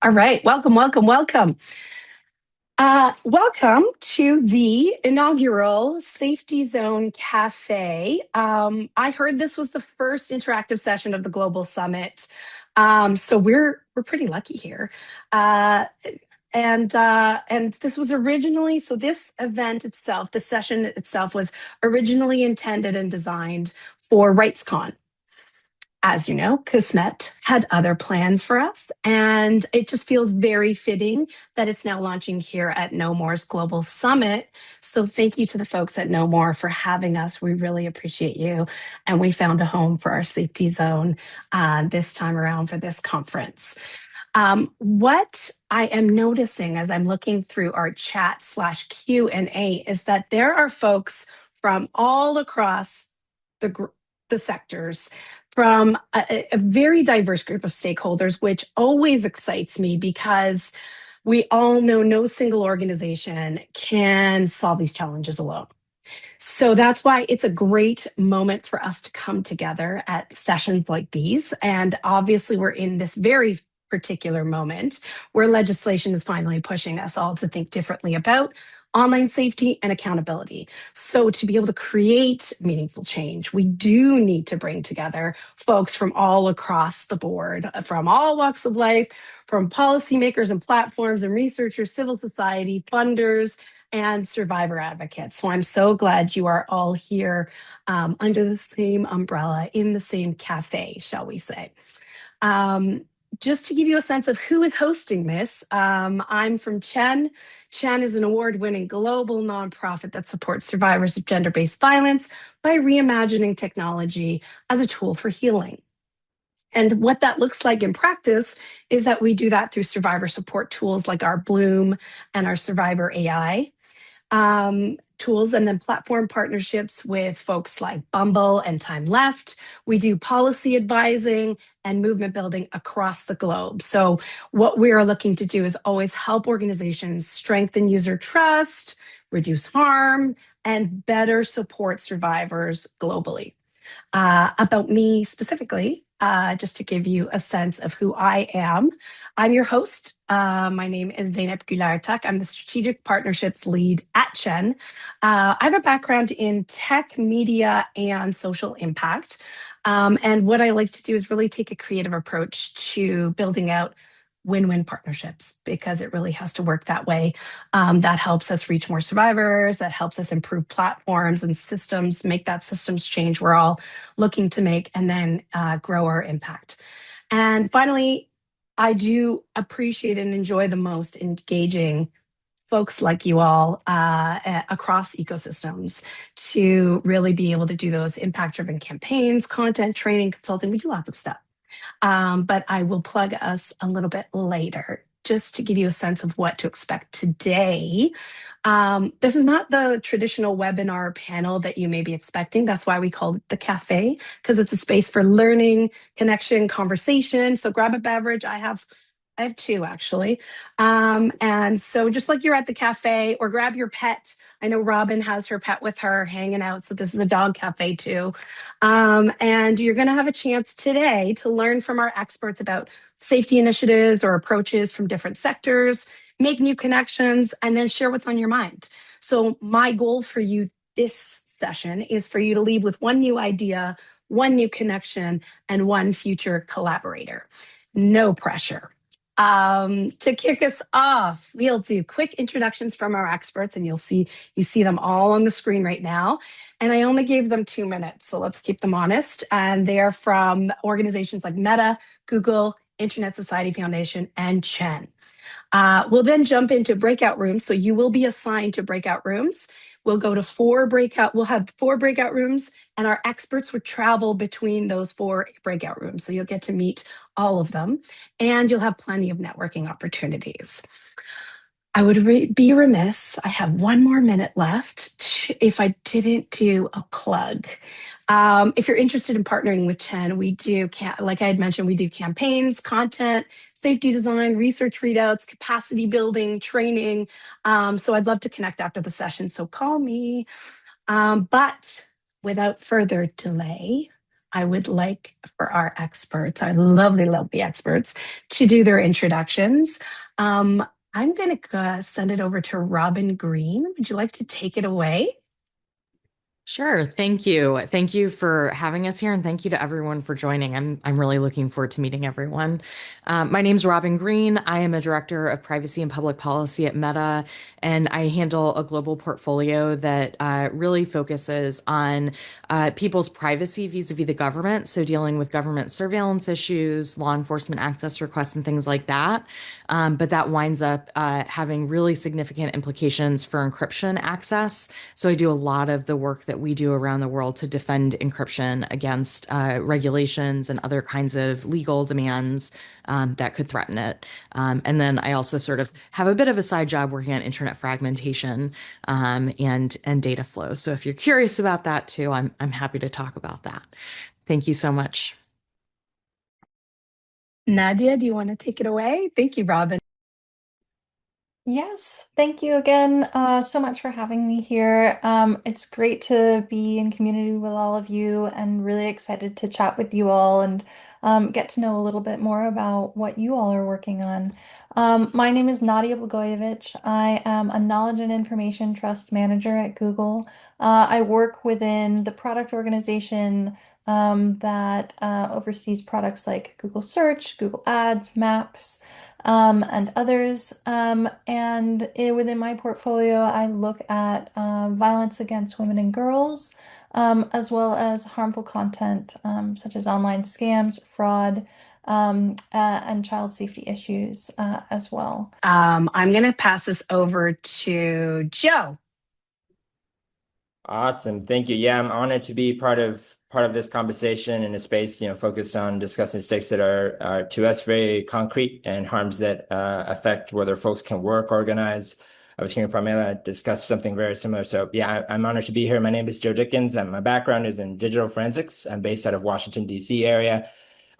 All right, welcome, welcome, welcome. Welcome to the inaugural Safety Zone Café. I heard this was the first interactive session of the Global Summit, so we're pretty lucky here. And this was originally, so this event itself, the session itself was originally intended and designed for RightsCon. As you know, Kismet had other plans for us, and it just feels very fitting that it's now launching here at No More's Global Summit. So thank you to the folks at No More for having us. We really appreciate you. And we found a home for our safety zone this time around for this conference. What I am noticing as I'm looking through our chat/Q&A is that there are folks from all across the sectors, from a very diverse group of stakeholders, which always excites me because we all know no single organization can solve these challenges alone. So that's why it's a great moment for us to come together at sessions like these. And obviously, we're in this very particular moment where legislation is finally pushing us all to think differently about online safety and accountability. So to be able to create meaningful change, we do need to bring together folks from all across the board, from all walks of life, from policymakers and platforms and researchers, civil society, funders, and survivor advocates. So I'm so glad you are all here under the same umbrella, in the same cafe, shall we say. Just to give you a sense of who is hosting this, I'm from Chayn. Chayn is an award-winning global nonprofit that supports survivors of gender-based violence by reimagining technology as a tool for healing. And what that looks like in practice is that we do that through survivor support tools like our Bloom and our Survivor AI tools, and then platform partnerships with folks like Bumble and Time Left. We do policy advising and movement building across the globe. So what we are looking to do is always help organizations strengthen user trust, reduce harm, and better support survivors globally. About me specifically, just to give you a sense of who I am. I'm your host. My name is Zeynep Gülertak. I'm the Strategic Partnerships Lead at Chayn. I have a background in tech, media, and social impact. And what I like to do is really take a creative approach to building out win-win partnerships, because it really has to work that way. That helps us reach more survivors, that helps us improve platforms and systems, make that systems change we're all looking to make, and then grow our impact. And finally, I do appreciate and enjoy the most engaging folks like you all across ecosystems to really be able to do those impact-driven campaigns, content, training, consulting. We do lots of stuff. But I will plug us a little bit later just to give you a sense of what to expect today. This is not the traditional webinar panel that you may be expecting. That's why we call it the cafe, because it's a space for learning, connection, conversation. So grab a beverage. I have two actually. And so just like you're at the cafe, or grab your pet. I know Robin has her pet with her hanging out. So this is a dog cafe too. And you're going to have a chance today to learn from our experts about safety initiatives or approaches from different sectors, make new connections, and then share what's on your mind. So my goal for you this session is for you to leave with one new idea, one new connection, and one future collaborator. No pressure. To kick us off, we'll do quick introductions from our experts, and you see them all on the screen right now. And I only gave them 2 minutes, so let's keep them honest. And they are from organizations like Meta, Google, Internet Society Foundation, and Chayn. We'll then jump into breakout rooms. So you will be assigned to breakout rooms. We'll have 4 breakout rooms, and our experts would travel between those 4 breakout rooms. So you'll get to meet all of them, and you'll have plenty of networking opportunities. I would be remiss, I have 1 more minute left, if I didn't do a plug. If you're interested in partnering with Chayn, we do, like I had mentioned, we do campaigns, content, safety design, research readouts, capacity building, training. So I'd love to connect after the session, so call me. But without further delay, I would like for our experts, our lovely, lovely experts, to do their introductions. Um, I'm going to send it over to Robin Green. Would you like to take it away? Sure. Thank you. Thank you for having us here, and thank you to everyone for joining. I'm really looking forward to meeting everyone. My name's Robin Green. I am a director of privacy and public policy at Meta, and I handle a global portfolio that really focuses on people's privacy vis-a-vis the government. So dealing with government surveillance issues, law enforcement access requests, and things like that. But that winds up having really significant implications for encryption access. So I do a lot of the work that we do around the world to defend encryption against regulations and other kinds of legal demands that could threaten it. And then I also sort of have a bit of a side job working on internet fragmentation and data flow. So if you're curious about that too, I'm happy to talk about that. Thank you so much. Nadia, do you want to take it away? Thank you, Robin. Yes, thank you again so much for having me here. It's great to be in community with all of you and really excited to chat with you all and get to know a little bit more about what you all are working on. My name is Nadia Blagojevich. I am a Knowledge and Information Trust Manager at Google. I work within the product organization that oversees products like Google Search, Google Ads, Maps and others. Within my portfolio, I look at violence against women and girls, as well as harmful content such as online scams, fraud, and child safety issues as well. I'm going to pass this over to Joe. Awesome. Thank you. Yeah, I'm honored to be part of this conversation in a space, focused on discussing stakes that are to us very concrete and harms that affect whether folks can work, organize. I was hearing Pamela discuss something very similar. So yeah, I'm honored to be here. My name is Joe Dickens, and my background is in digital forensics. I'm based out of Washington, D.C. area.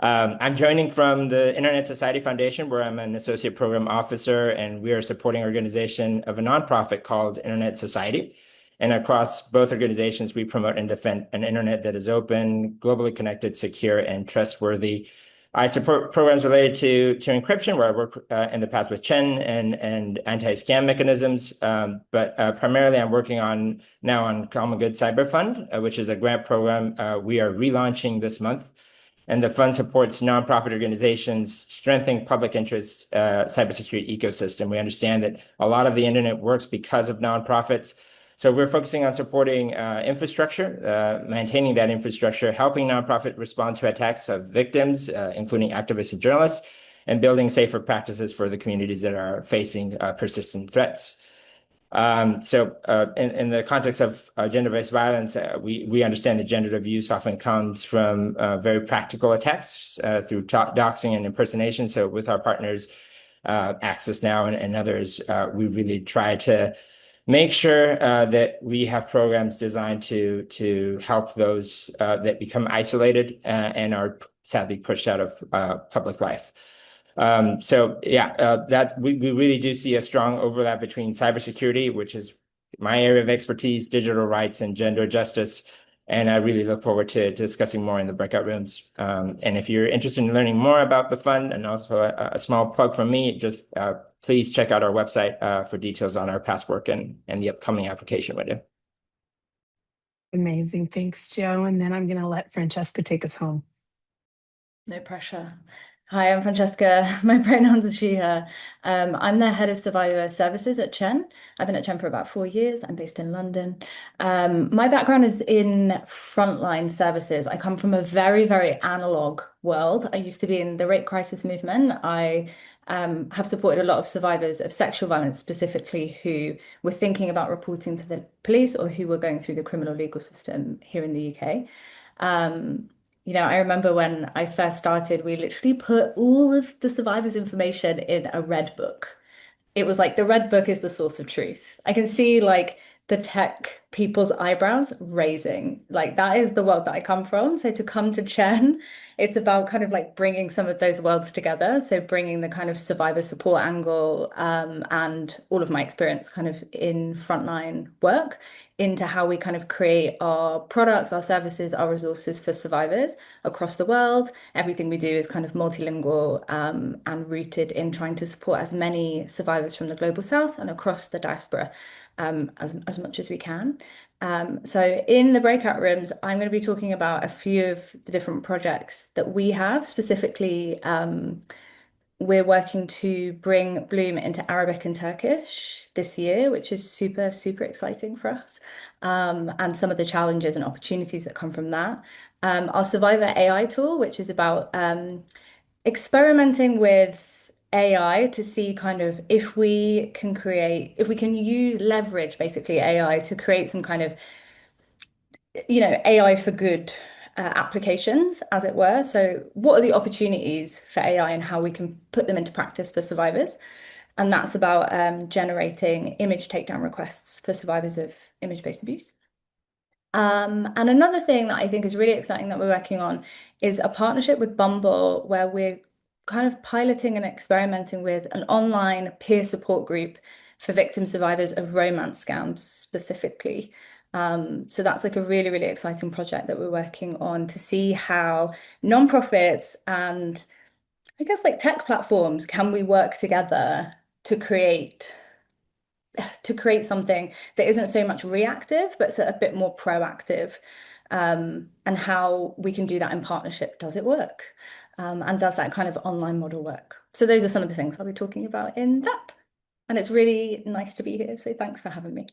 I'm joining from the Internet Society Foundation, where I'm an associate program officer, and we are a supporting organization of a nonprofit called Internet Society. And across both organizations, we promote and defend an internet that is open, globally connected, secure, and trustworthy. I support programs related to encryption, where I work in the past with Chayn and anti-scam mechanisms. But primarily, I'm working now on Common Good Cyber Fund, which is a grant program we are relaunching this month. And the fund supports nonprofit organizations, strengthening public interest cybersecurity ecosystem. We understand that a lot of the internet works because of nonprofits. So we're focusing on supporting infrastructure, maintaining that infrastructure, helping nonprofit respond to attacks of victims, including activists and journalists, and building safer practices for the communities that are facing persistent threats. In the context of gender-based violence, we understand that gender abuse often comes from very practical attacks through doxing and impersonation. So with our partners, Access Now and others, we really try to make sure that we have programs designed to help those that become isolated and are sadly pushed out of public life. That we really do see a strong overlap between cybersecurity, which is my area of expertise, digital rights, and gender justice. And I really look forward to discussing more in the breakout rooms. And if you're interested in learning more about the fund, and also a small plug from me, just please check out our website for details on our past work and the upcoming application window. Amazing. Thanks, Joe. And then I'm going to let Francesca take us home. No pressure. Hi, I'm Francesca. My pronouns are she, her. I'm the head of survivor services at Chayn. I've been at Chayn for about 4 years. I'm based in London. My background is in frontline services. I come from a very, very analog world. I used to be in the rape crisis movement. I have supported a lot of survivors of sexual violence, specifically who were thinking about reporting to the police or who were going through the criminal legal system here in the UK. I remember when I first started, we literally put all of the survivors' information in a red book. It was like the red book is the source of truth. I can see like the tech people's eyebrows raising. Like that is the world that I come from. So to come to Chayn, it's about kind of like bringing some of those worlds together. So bringing the kind of survivor support angle and all of my experience kind of in frontline work into how we kind of create our products, our services, our resources for survivors across the world. Everything we do is kind of multilingual and rooted in trying to support as many survivors from the global south and across the diaspora as much as we can. So in the breakout rooms, I'm going to be talking about a few of the different projects that we have. Specifically, we're working to bring Bloom into Arabic and Turkish this year, which is super, super exciting for us, and some of the challenges and opportunities that come from that. Our Survivor AI tool, which is about experimenting with AI to see kind of if we can leverage basically AI to create some kind of, AI for good applications, as it were. So what are the opportunities for AI and how we can put them into practice for survivors? And that's about generating image takedown requests for survivors of image-based abuse. And another thing that I think is really exciting that we're working on is a partnership with Bumble, where we're kind of piloting and experimenting with an online peer support group for victim survivors of romance scams specifically. So that's like a really, really exciting project that we're working on to see how nonprofits and I guess like tech platforms can we work together to create something that isn't so much reactive, but it's a bit more proactive, and how we can do that in partnership. Does it work? And does that kind of online model work? So those are some of the things I'll be talking about in that. And it's really nice to be here. So thanks for having me.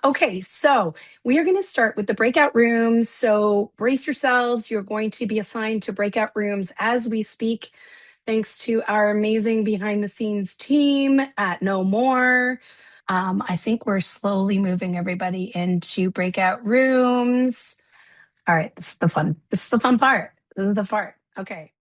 Okay, so we are going to start with the breakout rooms. So brace yourselves. You're going to be assigned to breakout rooms as we speak, thanks to our amazing behind the scenes team at No More. I think we're slowly moving everybody into breakout rooms. All right, this is the fun part. This is the part. Okay.